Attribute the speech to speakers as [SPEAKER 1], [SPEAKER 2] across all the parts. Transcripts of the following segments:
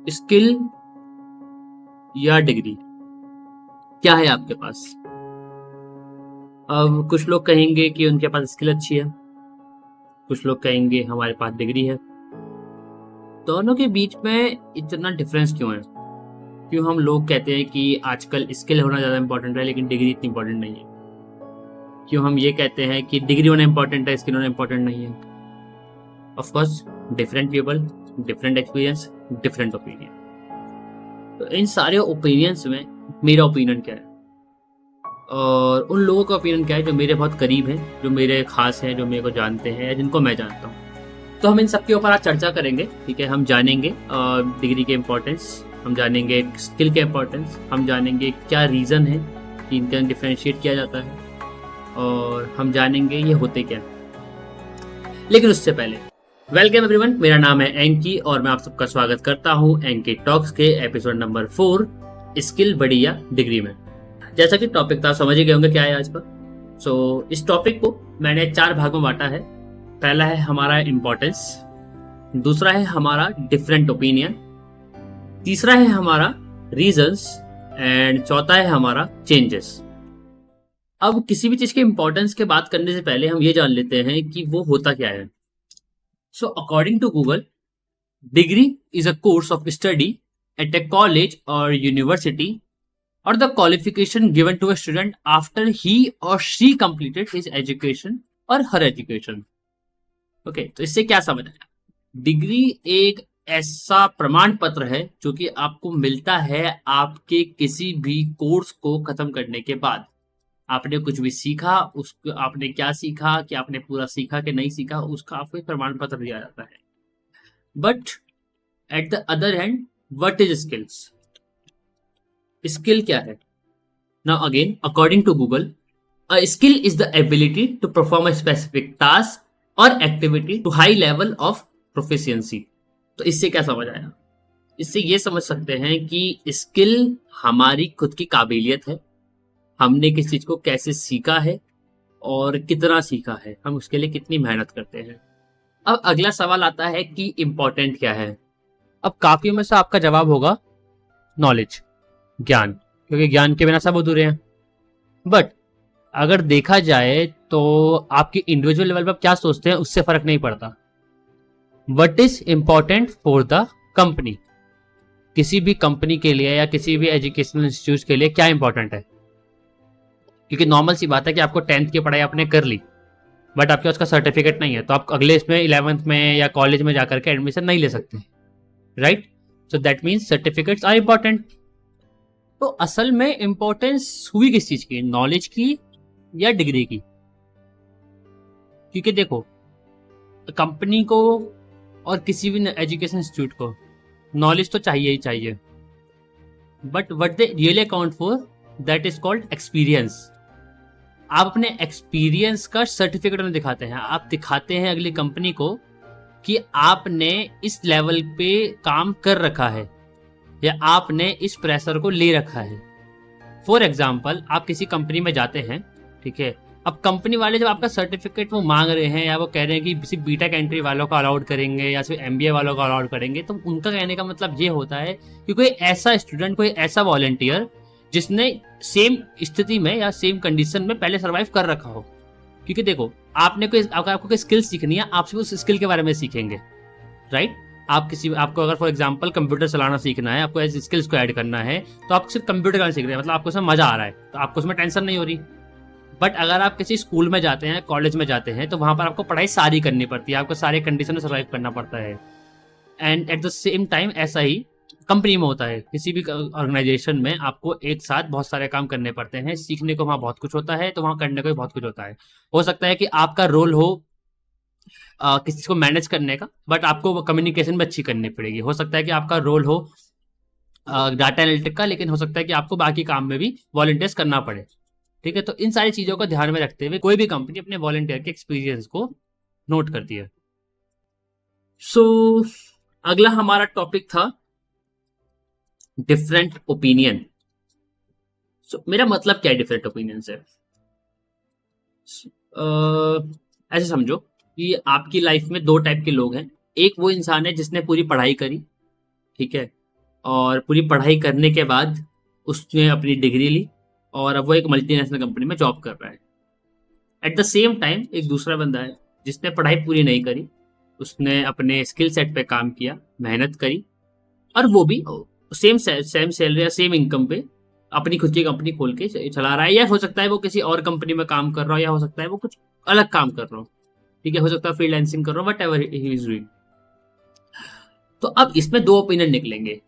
[SPEAKER 1] Skill या degree, क्या है आपके पास? अब कुछ लोग कहेंगे कि उनके पास स्किल अच्छी है, कुछ लोग कहेंगे हमारे पास डिग्री है। दोनों के बीच में इतना डिफरेंस क्यों है? क्यों हम लोग कहते हैं कि आजकल स्किल होना ज़्यादा इंपॉर्टेंट है लेकिन डिग्री इतनी इंपॉर्टेंट नहीं है? क्यों हम ये कहते हैं कि डिग्री होना इंपॉर्टेंट है, स्किल होना इंपॉर्टेंट नहीं है? Of course different people, different experience, different opinion. तो इन सारे ओपिनियंस में मेरा ओपिनियन क्या है और उन लोगों का ओपिनियन क्या है जो मेरे बहुत करीब हैं, जो मेरे खास हैं, जो मेरे को जानते हैं या जिनको मैं जानता हूँ। तो हम इन सब के ऊपर आज चर्चा करेंगे, ठीक है। हम जानेंगे डिग्री के इम्पोर्टेंस, हम जानेंगे स्किल के इम्पोर्टेंस, हम जानेंगे क्या रीज़न है कि इनका डिफ्रेंशिएट किया जाता है, और हम जानेंगे ये होते क्या। लेकिन उससे पहले वेलकम एवरीवन, मेरा नाम है एंकी और मैं आप सबका स्वागत करता हूँ एंकी टॉक्स के एपिसोड नंबर 4, स्किल बड़ी या डिग्री में। जैसा कि टॉपिक था, समझ ही गए होंगे क्या है आज का। सो इस टॉपिक को मैंने 4 भाग में बांटा है। पहला है हमारा इम्पोर्टेंस, दूसरा है हमारा डिफरेंट ओपिनियन, तीसरा है हमारा रीजंस एंड चौथा है हमारा चेंजेस। अब किसी भी चीज के इम्पोर्टेंस के बात करने से पहले हम ये जान लेते हैं कि वो होता क्या है। So according to Google, degree is a course of study at a college और university or the qualification given to a student after he or she completed his education or her education. Okay, तो इससे क्या समझ आया? Degree एक ऐसा प्रमाण पत्र है जो कि आपको मिलता है आपके किसी भी कोर्स को खत्म करने के बाद। आपने कुछ भी सीखा, उसको आपने क्या सीखा, कि आपने पूरा सीखा कि नहीं सीखा, उसका आपको एक प्रमाण पत्र दिया जाता है। But at the other hand, what is skills? Skill क्या है? Now again, according to Google, a skill is the ability to perform a specific task or activity to high level of proficiency. तो इससे क्या समझ आया? इससे ये समझ सकते हैं कि स्किल हमारी खुद की काबिलियत है, हमने किस चीज को कैसे सीखा है और कितना सीखा है, हम उसके लिए कितनी मेहनत करते हैं। अब अगला सवाल आता है कि इम्पोर्टेंट क्या है। अब काफी में से आपका जवाब होगा नॉलेज, ज्ञान, क्योंकि ज्ञान के बिना सब अधूरे हैं। बट अगर देखा जाए तो आपके इंडिविजुअल लेवल पर क्या सोचते हैं उससे फर्क नहीं पड़ता। What is important for the company? किसी भी कंपनी के लिए या किसी भी एजुकेशनल इंस्टीट्यूट के लिए क्या इंपॉर्टेंट है? क्योंकि नॉर्मल सी बात है कि आपको 10th की पढ़ाई आपने कर ली बट आपके उसका सर्टिफिकेट नहीं है, तो आप अगले इसमें 11th में या कॉलेज में जाकर के एडमिशन नहीं ले सकते, right? So that means certificates are important. तो असल में इंपॉर्टेंस हुई किस चीज की? नॉलेज की या डिग्री की? क्योंकि देखो, कंपनी को और किसी भी एजुकेशन इंस्टीट्यूट को नॉलेज तो चाहिए ही चाहिए, but what they really account for, that is called experience. आप अपने एक्सपीरियंस का सर्टिफिकेट में दिखाते हैं, आप दिखाते हैं अगली कंपनी को कि आपने इस लेवल पे काम कर रखा है या आपने इस प्रेशर को ले रखा है। फॉर एग्जाम्पल, आप किसी कंपनी में जाते हैं, ठीक है। अब कंपनी वाले जब आपका सर्टिफिकेट वो मांग रहे हैं या वो कह रहे हैं कि सिर्फ बीटेक एंट्री वालों को अलाउड करेंगे या सिर्फ एमबीए वालों को अलाउड करेंगे, तो उनका कहने का मतलब ये होता है कि कोई ऐसा स्टूडेंट, कोई ऐसा वॉलंटियर जिसने सेम स्थिति में या सेम कंडीशन में पहले सर्वाइव कर रखा हो। क्योंकि देखो, आपको कोई स्किल सीखनी है, आप सिर्फ उस स्किल के बारे में सीखेंगे, राइट? आपको अगर फॉर एग्जांपल कंप्यूटर चलाना सीखना है, आपको ऐसे स्किल्स को ऐड करना है, तो आप सिर्फ कंप्यूटर चलाना सीख रहे हैं, मतलब आपको उसमें मजा आ रहा है, तो आपको उसमें टेंशन नहीं हो रही। बट अगर आप किसी स्कूल में जाते हैं, कॉलेज में जाते हैं, तो वहां पर आपको पढ़ाई सारी करनी पड़ती है, आपको सारे कंडीशन में सर्वाइव करना पड़ता है। And eight the same time ऐसा ही कंपनी में होता है। किसी भी ऑर्गेनाइजेशन में आपको एक साथ बहुत सारे काम करने पड़ते हैं, सीखने को वहाँ बहुत कुछ होता है, तो वहाँ करने को भी बहुत कुछ होता है। हो सकता है कि आपका रोल हो किसी को मैनेज करने का, बट आपको कम्युनिकेशन में अच्छी करनी पड़ेगी। हो सकता है कि आपका रोल हो डाटा एनालिटिक का, लेकिन हो सकता है कि आपको बाकी काम में भी वॉलंटियर्स करना पड़े, ठीक है। तो इन सारी चीज़ों को ध्यान में रखते हुए कोई भी कंपनी अपने वॉलंटियर के एक्सपीरियंस को नोट करती है। सो अगला हमारा टॉपिक था डिफरेंट ओपिनियन। सो मेरा मतलब क्या है डिफरेंट ओपिनियन से? ऐसे समझो कि आपकी लाइफ में 2 टाइप के लोग हैं। एक वो इंसान है जिसने पूरी पढ़ाई करी, ठीक है, और पूरी पढ़ाई करने के बाद उसने अपनी डिग्री ली और अब वो एक मल्टीनेशनल कंपनी में जॉब कर रहा है। एट द सेम टाइम एक दूसरा बंदा है जिसने पढ़ाई पूरी नहीं करी, उसने अपने स्किल सेट पे काम किया, मेहनत करी, और वो भी सेम सैलरी या सेम इनकम पे अपनी खुद की कंपनी खोल के चला रहा है। या हो सकता है वो किसी और कंपनी में काम कर रहा हो, या हो सकता है वो कुछ अलग काम कर रहा हो, ठीक है, हो सकता है फ्रीलांसिंग कर रहा हो, what ever he is doing. तो अब इसमें दो ओपिनियन निकलेंगे।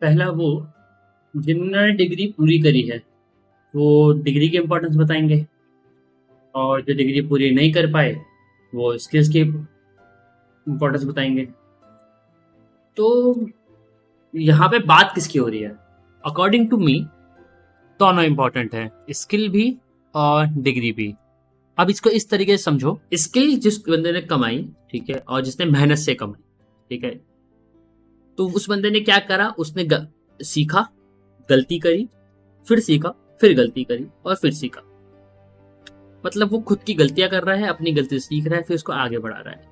[SPEAKER 1] पहला वो जिन्होंने डिग्री पूरी करी है वो डिग्री की इंपॉर्टेंस बताएंगे, और जो डिग्री पूरी नहीं कर पाए वो स्किल्स की इंपॉर्टेंस बताएंगे। तो यहाँ पे बात किसकी हो रही है? अकॉर्डिंग टू मी दोनों इंपॉर्टेंट है, स्किल भी और डिग्री भी। अब इसको इस तरीके से समझो, स्किल जिस बंदे ने कमाई, ठीक है, और जिसने मेहनत से कमाई, ठीक है, तो उस बंदे ने क्या करा, उसने सीखा, गलती करी, फिर सीखा, फिर गलती करी और फिर सीखा। मतलब वो खुद की गलतियां कर रहा है, अपनी गलती सीख रहा है, फिर उसको आगे बढ़ा रहा है।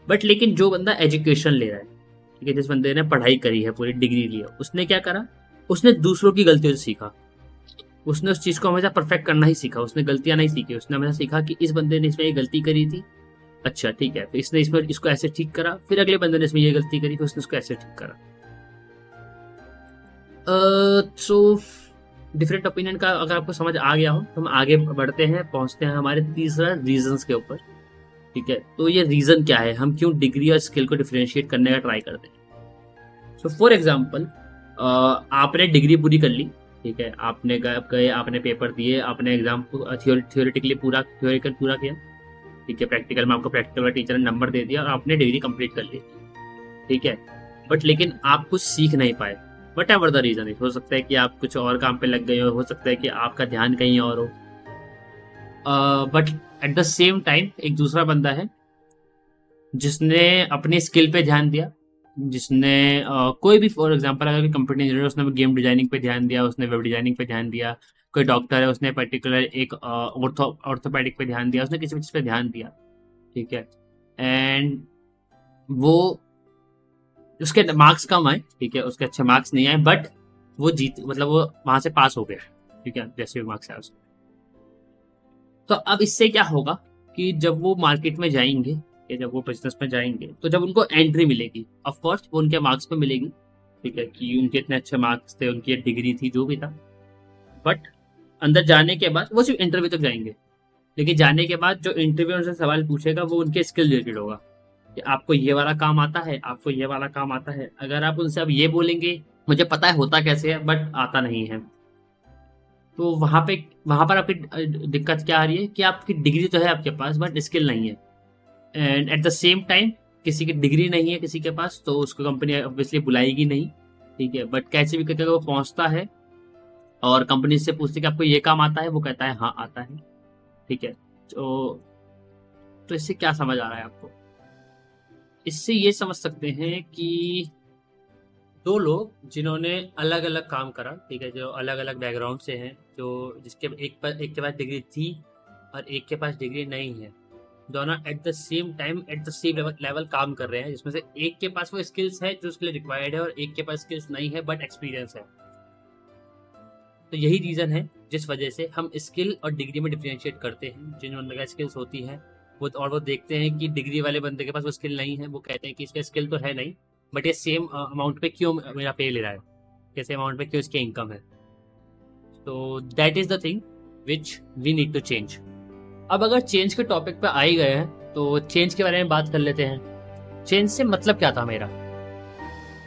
[SPEAKER 1] बट लेकिन जो बंदा एजुकेशन ले रहा है, ठीक है, जिस बंदे ने पढ़ाई करी है, पूरी डिग्री ली है, उसने क्या करा, उसने दूसरों की गलतियों से सीखा। उसने उस चीज को हमेशा परफेक्ट करना ही सीखा, उसने गलतियां नहीं सीखी। उसने हमेशा सीखा कि इस बंदे ने इसमें ये गलती करी थी, अच्छा ठीक है, फिर इसने इसमें इसको ऐसे ठीक करा, फिर अगले बंदे ने इसमें ये गलती करी, फिर उसने उसको ऐसे ठीक करा। सो डिफरेंट ओपिनियन का अगर आपको समझ आ गया हो तो हम आगे बढ़ते हैं, पहुंचते हैं हमारे तीसरा रीजंस के ऊपर, ठीक है। तो ये रीजन क्या है, हम क्यों डिग्री और स्किल को डिफरेंशिएट करने का ट्राई करते हैं। सो फॉर एग्जाम्पल, आपने डिग्री पूरी कर ली, ठीक है, आपने गए, आपने पेपर दिए, आपने एग्जाम थियोरेटिकली थ्योरिकल पूरा किया, ठीक है, प्रैक्टिकल में आपको प्रैक्टिकल टीचर ने नंबर दे दिया और आपने डिग्री कंप्लीट कर ली, ठीक है। बट लेकिन आप कुछ सीख नहीं पाए, वट एवर द रीजन है। हो सकता है कि आप कुछ और काम पे लग गए हो सकता है कि आपका ध्यान कहीं और हो। But at the same time एक दूसरा बंदा है जिसने अपनी स्किल पे ध्यान दिया, जिसने कोई भी, फॉर एग्जांपल अगर कंप्यूटर इंजीनियर, उसने गेम डिजाइनिंग पे ध्यान दिया, उसने वेब डिजाइनिंग पे ध्यान दिया। कोई डॉक्टर है, उसने पर्टिकुलर एक ऑर्थोपेडिक पे ध्यान दिया, उसने किसी भी चीज पे ध्यान दिया, ठीक है, एंड वो उसके मार्क्स कम आए, ठीक है, उसके अच्छे मार्क्स नहीं आए, बट वो जीत, मतलब वो वहां से पास हो गया, ठीक है, जैसे भी मार्क्स आए उसके। तो अब इससे क्या होगा कि जब वो मार्केट में जाएंगे या जब वो बिजनेस में जाएंगे, तो जब उनको एंट्री मिलेगी, ऑफ कोर्स वो उनके मार्क्स पे मिलेगी, ठीक है, कि उनके इतने अच्छे मार्क्स थे, उनकी डिग्री थी, जो भी था। बट अंदर जाने के बाद वो सिर्फ इंटरव्यू तक जाएंगे, लेकिन जाने के बाद जो इंटरव्यू उनसे सवाल पूछेगा वो उनके स्किल रिलेटेड होगा कि आपको ये वाला काम आता है, आपको ये वाला काम आता है। अगर आप उनसे अब ये बोलेंगे मुझे पता है होता कैसे है बट आता नहीं है, तो वहां पर आपकी दिक्कत क्या आ रही है कि आपकी डिग्री तो है आपके पास बट स्किल नहीं है। And eight the same time किसी की डिग्री नहीं है किसी के पास, तो उसको कंपनी ऑब्वियसली बुलाएगी नहीं, ठीक है। बट कैसे भी करके वो पहुंचता है और कंपनी से पूछती है कि आपको ये काम आता है, वो कहता है हाँ आता है, ठीक है। तो इससे क्या समझ आ रहा है आपको? इससे ये समझ सकते हैं कि दो लोग जिन्होंने अलग अलग काम करा, ठीक है, जो अलग अलग बैकग्राउंड से हैं, जो जिसके एक के पास डिग्री थी और एक के पास डिग्री नहीं है, दोनों eight the same time eight the same level काम कर रहे हैं, जिसमें से एक के पास वो स्किल्स है जो उसके लिए रिक्वायर्ड है और एक के पास स्किल्स नहीं है बट एक्सपीरियंस है। तो यही रीजन है जिस वजह से हम स्किल और डिग्री में डिफरेंशिएट करते हैं। जिन बंदे का स्किल्स होती है वो देखते हैं कि डिग्री वाले बंदे के पास वो स्किल नहीं है, वो कहते हैं कि इसका स्किल तो है नहीं बट ये सेम अमाउंट पे क्यों मेरा पे ले रहा है, कैसे अमाउंट पे क्यों इसकी इनकम है। तो that is the thing which we need to change. अब अगर चेंज के टॉपिक पे आ ही गए हैं तो चेंज के बारे में बात कर लेते हैं। चेंज से मतलब क्या था मेरा?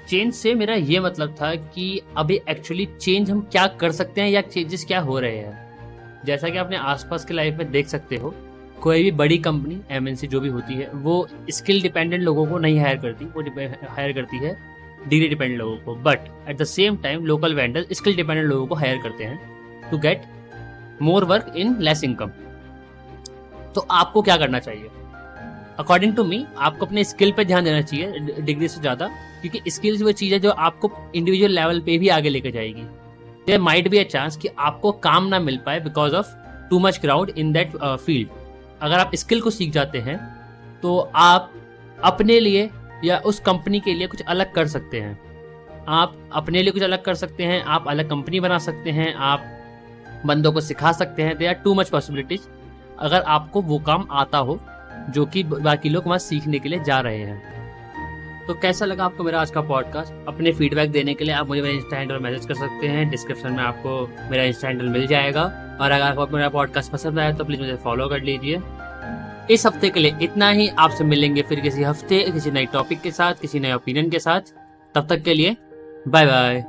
[SPEAKER 1] चेंज से मेरा ये मतलब था कि अभी एक्चुअली चेंज हम क्या कर सकते हैं या चेंजेस क्या हो रहे हैं। जैसा कि अपने आसपास के लाइफ में देख सकते हो, कोई भी बड़ी कंपनी एमएनसी जो भी होती है वो स्किल डिपेंडेंट लोगों को नहीं हायर करती, वो हायर करती है डिग्री डिपेंडेंट लोगों को। But at the same time local vendor skill dependent लोगों को हायर करते हैं to get more work in less income. तो आपको क्या करना चाहिए? अकॉर्डिंग टू मी आपको अपने स्किल पे ध्यान देना चाहिए डिग्री से ज्यादा, क्योंकि स्किल्स वो चीज है जो आपको इंडिविजुअल लेवल पे भी आगे लेके जाएगी। There might be a chance कि आपको काम ना मिल पाए because of too much crowd in that field. अगर आप स्किल को सीख जाते हैं तो आप अपने लिए या उस कंपनी के लिए कुछ अलग कर सकते हैं। आप अपने लिए कुछ अलग कर सकते हैं, आप अलग कंपनी बना सकते हैं, आप बंदों को सिखा सकते हैं। There are too much possibilities अगर आपको वो काम आता हो जो कि बाकी लोग वहाँ सीखने के लिए जा रहे हैं। तो कैसा लगा आपको मेरा आज का पॉडकास्ट? अपने फीडबैक देने के लिए आप मुझे मेरे इंस्टा हैंडल मैसेज कर सकते हैं। डिस्क्रिप्शन में आपको मेरा इंस्टा हैंडल मिल जाएगा। और अगर आपको मेरा पॉडकास्ट पसंद आया तो प्लीज़ मुझे फॉलो कर लीजिए। इस हफ्ते के लिए इतना ही। आपसे मिलेंगे फिर किसी हफ्ते किसी नए टॉपिक के साथ, किसी नए ओपिनियन के साथ। तब तक के लिए बाय बाय।